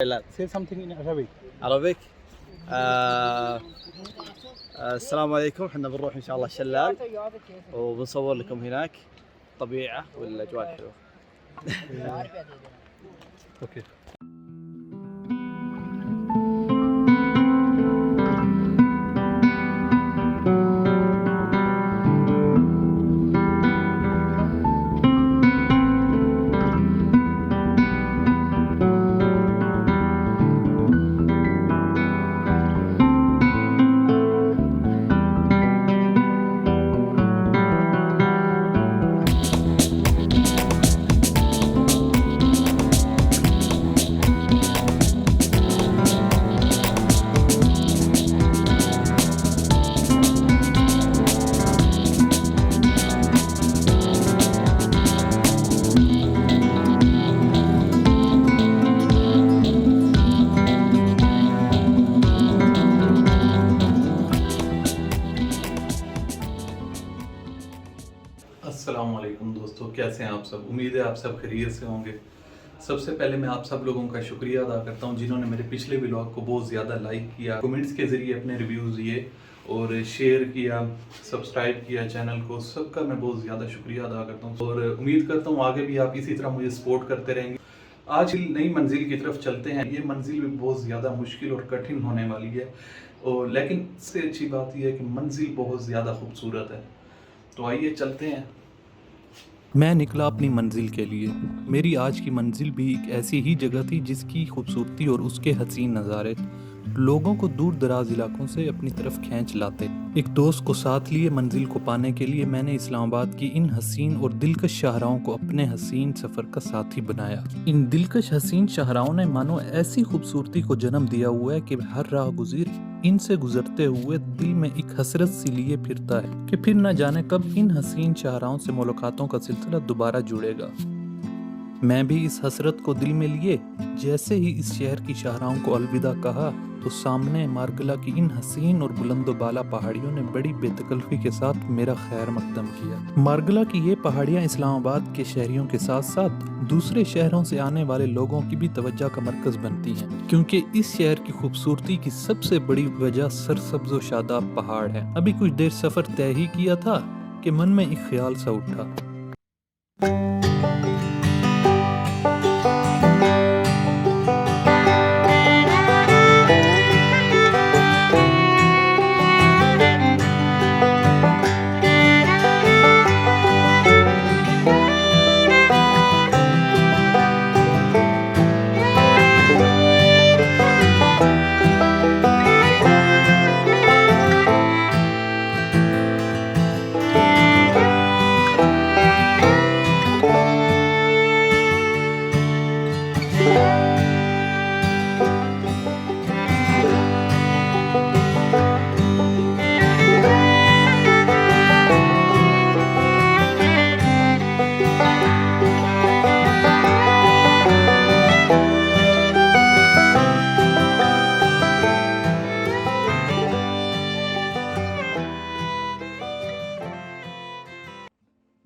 Law. Say something in Arabic. عربيك. السلام عليكم. احنا بنروح ان شاء الله الشلال وبنصور لكم هناك طبيعة والاجواء الحلوة. Okay. السلام علیکم دوستو، کیسے ہیں آپ سب؟ امید ہے آپ سب خیریت سے ہوں گے۔ سب سے پہلے میں آپ سب لوگوں کا شکریہ ادا کرتا ہوں جنہوں نے میرے پچھلے ولاگ کو بہت زیادہ لائک کیا، کمنٹس کے ذریعے اپنے ریویوز دیے اور شیئر کیا، سبسکرائب کیا چینل کو، سب کا میں بہت زیادہ شکریہ ادا کرتا ہوں اور امید کرتا ہوں آگے بھی آپ اسی طرح مجھے سپورٹ کرتے رہیں گے۔ آج نئی منزل کی طرف چلتے ہیں۔ یہ منزل بھی بہت زیادہ مشکل اور کٹھن ہونے والی ہے، اور لیکن اس سے اچھی بات یہ ہے کہ منزل بہت زیادہ خوبصورت ہے۔ تو آئیے چلتے ہیں۔ میں نکلا اپنی منزل کے لیے۔ میری آج کی منزل بھی ایک ایسی ہی جگہ تھی جس کی خوبصورتی اور اس کے حسین نظارے لوگوں کو دور دراز علاقوں سے اپنی طرف کھینچ لاتے۔ ایک دوست کو ساتھ لیے منزل کو پانے کے لیے میں نے اسلام آباد کی ان حسین اور دلکش شاہراہوں کو اپنے حسین سفر کا ساتھی بنایا۔ ان دلکش حسین شاہراہوں نے مانو ایسی خوبصورتی کو جنم دیا ہوا ہے کہ ہر راہ گزیر ان سے گزرتے ہوئے دل میں ایک حسرت سی لیے پھرتا ہے کہ پھر نہ جانے کب ان حسین شاہراہوں سے ملاقاتوں کا سلسلہ دوبارہ جڑے گا۔ میں بھی اس حسرت کو دل میں لیے جیسے ہی اس شہر کی شاہراہوں کو الوداع کہا تو سامنے مارگلہ کی ان حسین اور بلند و بالا پہاڑیوں نے بڑی بے تکلفی کے ساتھ میرا خیر مقدم کیا۔ مارگلہ کی یہ پہاڑیاں اسلام آباد کے شہریوں کے ساتھ ساتھ دوسرے شہروں سے آنے والے لوگوں کی بھی توجہ کا مرکز بنتی ہیں، کیونکہ اس شہر کی خوبصورتی کی سب سے بڑی وجہ سرسبز و شاداب پہاڑ ہے۔ ابھی کچھ دیر سفر طے ہی کیا تھا کہ من میں ایک خیال سا اٹھا۔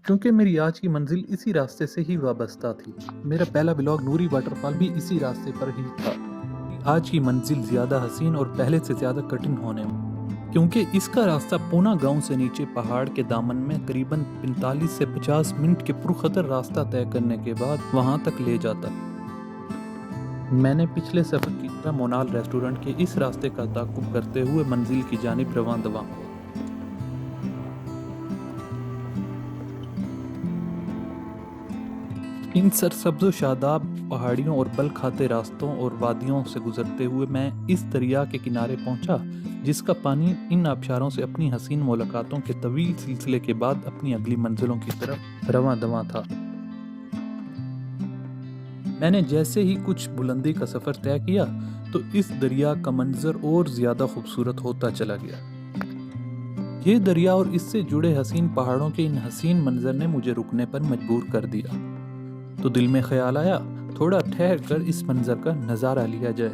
کیونکہ میری آج کی منزل اسی راستے سے ہی وابستہ تھی، میرا پہلا ولاگ نوری واٹر فال بھی اسی راستے پر ہی تھا۔ آج کی منزل زیادہ حسین اور پہلے سے زیادہ کٹھن ہونے کیونکہ اس کا راستہ پونا گاؤں سے نیچے پہاڑ کے دامن میں قریباً 45 سے 50 منٹ کے پرخطر راستہ طے کرنے کے بعد وہاں تک لے جاتا۔ میں نے پچھلے سفر کی طرح مونال ریسٹورنٹ کے اس راستے کا تعاقب کرتے ہوئے منزل کی جانب رواں دواں ہوا۔ ان سرسبز و شاداب پہاڑیوں اور بل کھاتے راستوں اور وادیوں سے گزرتے ہوئے میں اس دریا کے کنارے پہنچا جس کا پانی ان آبشاروں سے اپنی حسین ملاقاتوں کے طویل سلسلے کے بعد اپنی اگلی منزلوں کی طرف رواں دواں تھا۔ میں نے جیسے ہی کچھ بلندی کا سفر طے کیا تو اس دریا کا منظر اور زیادہ خوبصورت ہوتا چلا گیا۔ یہ دریا اور اس سے جڑے حسین پہاڑوں کے ان حسین منظر نے مجھے رکنے پر مجبور کر دیا، تو دل میں خیال آیا تھوڑا ٹھہر کر اس منظر کا نظارہ لیا جائے۔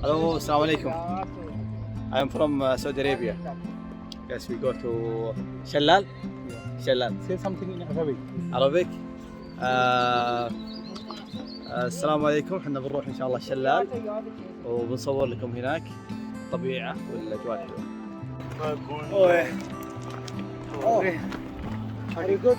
Hello, assalamu alaikum. I am from Saudi Arabia. Yes, we go to Shallal. Shallal. Say something in Arabic. Arabic. السلام عليكم. احنا بنروح ان شاء الله شلال وبنصور لكم هناك طبيعة والاجواء حلوة. Are you good?